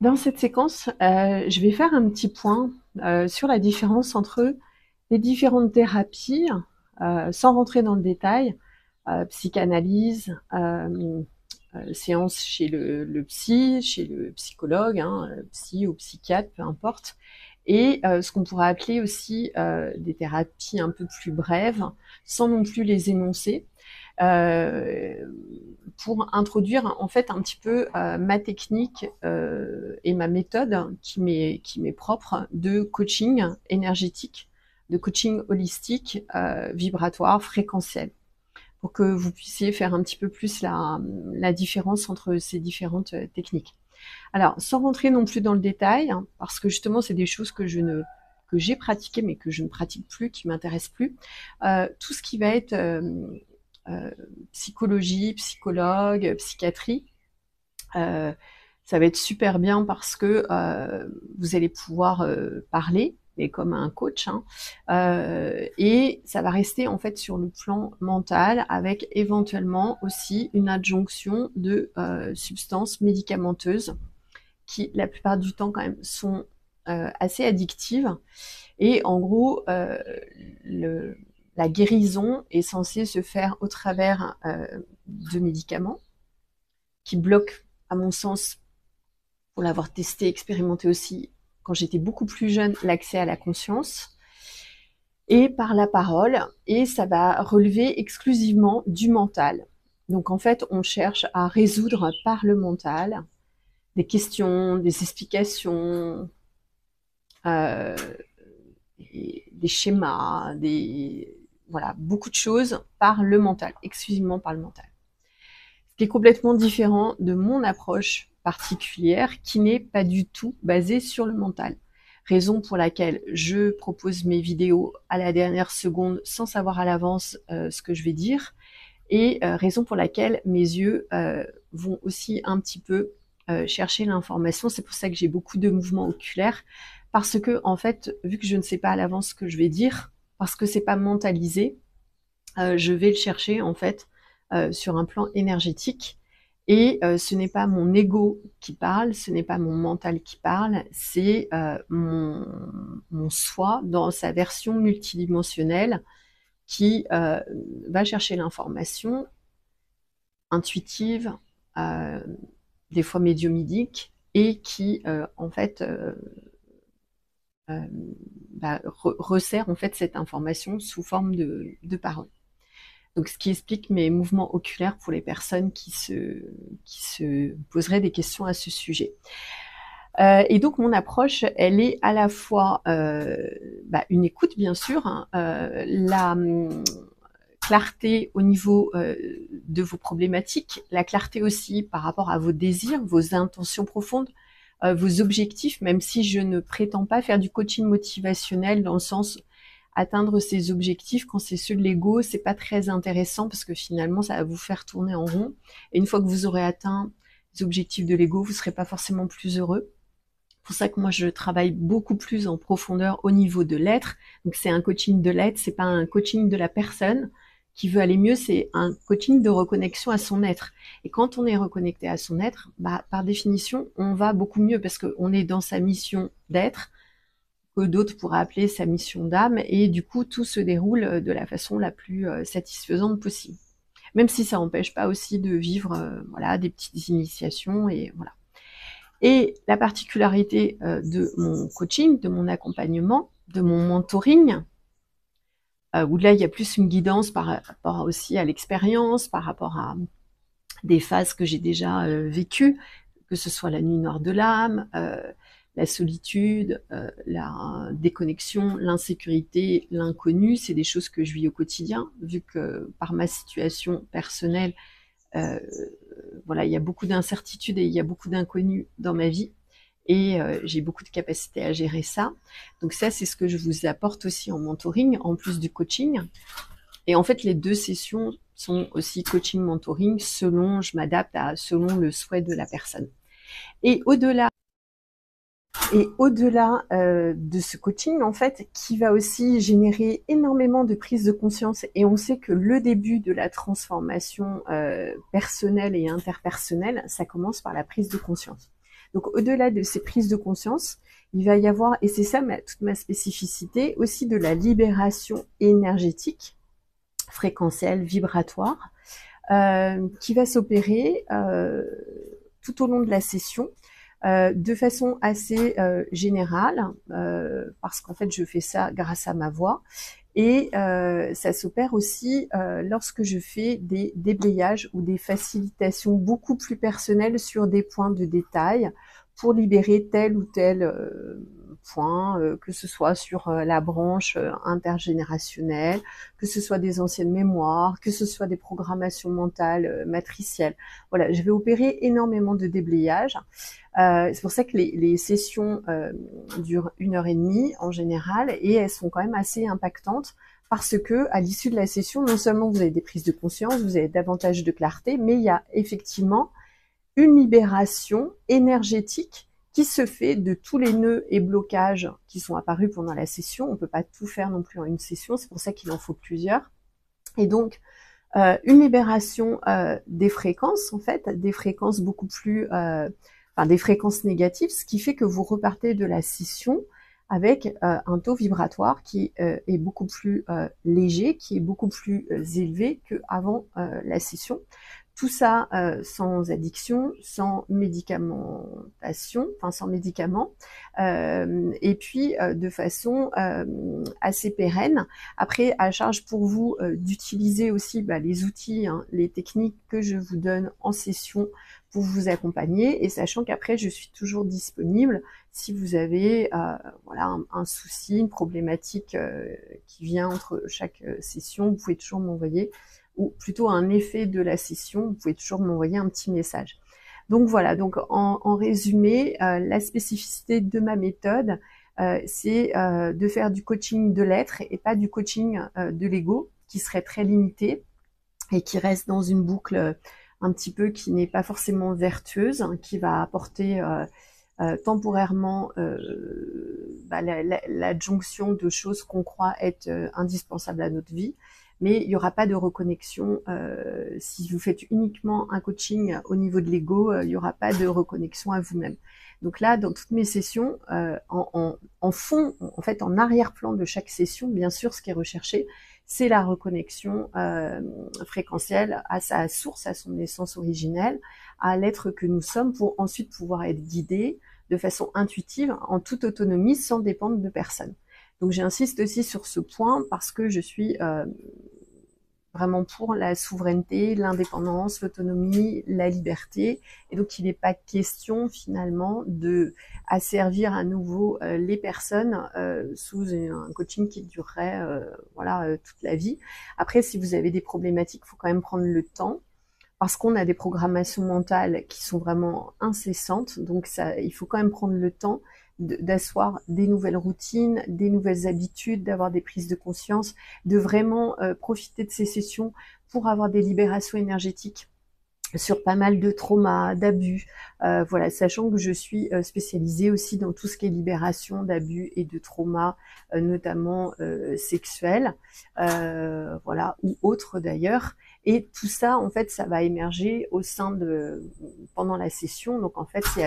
Dans cette séquence, je vais faire un petit point sur la différence entre les différentes thérapies, sans rentrer dans le détail, psychanalyse, séance chez le psy, chez le psychologue, hein, psy ou psychiatre, peu importe, et ce qu'on pourrait appeler aussi des thérapies un peu plus brèves, sans non plus les énoncer, pour introduire en fait un petit peu ma technique et ma méthode qui m'est propre de coaching énergétique, de coaching holistique, vibratoire, fréquentiel, pour que vous puissiez faire un petit peu plus la différence entre ces différentes techniques. Alors, sans rentrer non plus dans le détail, hein, parce que justement c'est des choses que j'ai pratiquées mais que je ne pratique plus, qui m'intéressent plus, tout ce qui va être psychologie, psychologue, psychiatrie, ça va être super bien parce que vous allez pouvoir parler, mais comme un coach, hein, et ça va rester en fait sur le plan mental avec éventuellement aussi une adjonction de substances médicamenteuses qui la plupart du temps quand même sont assez addictives. Et en gros, la guérison est censée se faire au travers de médicaments qui bloquent, à mon sens, pour l'avoir testé, expérimenté aussi, quand j'étais beaucoup plus jeune, l'accès à la conscience, et par la parole, et ça va relever exclusivement du mental. Donc en fait, on cherche à résoudre par le mental des questions, des explications, des schémas, voilà, beaucoup de choses par le mental, exclusivement par le mental. Ce qui est complètement différent de mon approche particulière qui n'est pas du tout basée sur le mental. Raison pour laquelle je propose mes vidéos à la dernière seconde sans savoir à l'avance ce que je vais dire, et raison pour laquelle mes yeux vont aussi un petit peu chercher l'information. C'est pour ça que j'ai beaucoup de mouvements oculaires, parce que en fait, vu que je ne sais pas à l'avance ce que je vais dire, parce que c'est pas mentalisé, je vais le chercher en fait sur un plan énergétique. Et ce n'est pas mon ego qui parle, ce n'est pas mon mental qui parle, c'est mon soi dans sa version multidimensionnelle qui va chercher l'information intuitive, des fois médiumnique, et qui en fait resserre en fait cette information sous forme de parole. Donc, ce qui explique mes mouvements oculaires pour les personnes qui se poseraient des questions à ce sujet. Et donc, mon approche, elle est à la fois une écoute, bien sûr, hein, la clarté au niveau de vos problématiques, la clarté aussi par rapport à vos désirs, vos intentions profondes, vos objectifs, même si je ne prétends pas faire du coaching motivationnel dans le sens atteindre ses objectifs quand c'est ceux de l'ego, c'est pas très intéressant parce que finalement ça va vous faire tourner en rond. Et une fois que vous aurez atteint les objectifs de l'ego, vous serez pas forcément plus heureux. C'est pour ça que moi je travaille beaucoup plus en profondeur au niveau de l'être. Donc c'est un coaching de l'être, c'est pas un coaching de la personne qui veut aller mieux, c'est un coaching de reconnexion à son être. Et quand on est reconnecté à son être, par définition, on va beaucoup mieux parce qu'on est dans sa mission d'être, que d'autres pourraient appeler sa mission d'âme, et du coup tout se déroule de la façon la plus satisfaisante possible. Même si ça n'empêche pas aussi de vivre voilà, des petites initiations, et voilà. Et la particularité de mon coaching, de mon accompagnement, de mon mentoring, où là il y a plus une guidance par rapport aussi à l'expérience, par rapport à des phases que j'ai déjà vécues, que ce soit la nuit noire de l'âme, la solitude, la déconnexion, l'insécurité, l'inconnu, c'est des choses que je vis au quotidien, vu que par ma situation personnelle, voilà, il y a beaucoup d'incertitudes et il y a beaucoup d'inconnus dans ma vie, et j'ai beaucoup de capacité à gérer ça. Donc ça, c'est ce que je vous apporte aussi en mentoring, en plus du coaching. Et en fait, les deux sessions sont aussi coaching mentoring selon, je m'adapte selon le souhait de la personne. Et au-delà de ce coaching, en fait, qui va aussi générer énormément de prise de conscience, et on sait que le début de la transformation personnelle et interpersonnelle, ça commence par la prise de conscience. Donc au-delà de ces prises de conscience, il va y avoir, et c'est ça toute ma spécificité, aussi de la libération énergétique, fréquentielle, vibratoire, qui va s'opérer tout au long de la session, de façon assez générale, parce qu'en fait je fais ça grâce à ma voix, et ça s'opère aussi lorsque je fais des déblayages ou des facilitations beaucoup plus personnelles sur des points de détail pour libérer tel ou tel point, que ce soit sur la branche intergénérationnelle, que ce soit des anciennes mémoires, que ce soit des programmations mentales matricielles. Voilà, je vais opérer énormément de déblayages. C'est pour ça que les sessions durent 1h30 en général, et elles sont quand même assez impactantes parce que à l'issue de la session, non seulement vous avez des prises de conscience, vous avez davantage de clarté, mais il y a effectivement une libération énergétique qui se fait de tous les nœuds et blocages qui sont apparus pendant la session. On ne peut pas tout faire non plus en une session, c'est pour ça qu'il en faut plusieurs. Et donc, une libération des fréquences, en fait, des fréquences beaucoup plus... des fréquences négatives, ce qui fait que vous repartez de la session avec un taux vibratoire qui est beaucoup plus léger, qui est beaucoup plus élevé qu'avant la session. Tout ça sans addiction, sans médicamentation, enfin sans médicaments, et puis de façon assez pérenne. Après, à charge pour vous d'utiliser aussi les outils, les techniques que je vous donne en session pour vous accompagner, et sachant qu'après je suis toujours disponible si vous avez voilà un souci, une problématique qui vient entre chaque session, vous pouvez toujours m'envoyer, ou plutôt un effet de la session, vous pouvez toujours m'envoyer un petit message. Donc voilà, donc en résumé, la spécificité de ma méthode, c'est de faire du coaching de l'être et pas du coaching de l'ego, qui serait très limité et qui reste dans une boucle un petit peu qui n'est pas forcément vertueuse, qui va apporter temporairement l'adjonction de choses qu'on croit être indispensables à notre vie, mais il n'y aura pas de reconnexion. Si vous faites uniquement un coaching au niveau de l'ego, il n'y aura pas de reconnexion à vous-même. Donc là, dans toutes mes sessions, en fond, en fait, en arrière-plan de chaque session, bien sûr, ce qui est recherché, c'est la reconnexion fréquentielle à sa source, à son essence originelle, à l'être que nous sommes, pour ensuite pouvoir être guidés de façon intuitive, en toute autonomie, sans dépendre de personne. Donc j'insiste aussi sur ce point parce que je suis vraiment pour la souveraineté, l'indépendance, l'autonomie, la liberté, et donc il n'est pas question finalement de asservir à nouveau les personnes sous un coaching qui durerait toute la vie. Après, si vous avez des problématiques, il faut quand même prendre le temps, parce qu'on a des programmations mentales qui sont vraiment incessantes, donc ça, il faut quand même prendre le temps d'asseoir des nouvelles routines, des nouvelles habitudes, d'avoir des prises de conscience, de vraiment profiter de ces sessions pour avoir des libérations énergétiques sur pas mal de traumas, d'abus, voilà, sachant que je suis spécialisée aussi dans tout ce qui est libération d'abus et de traumas, notamment sexuels, voilà, ou autres d'ailleurs. Et tout ça, en fait, ça va émerger au sein pendant la session. Donc en fait, c'est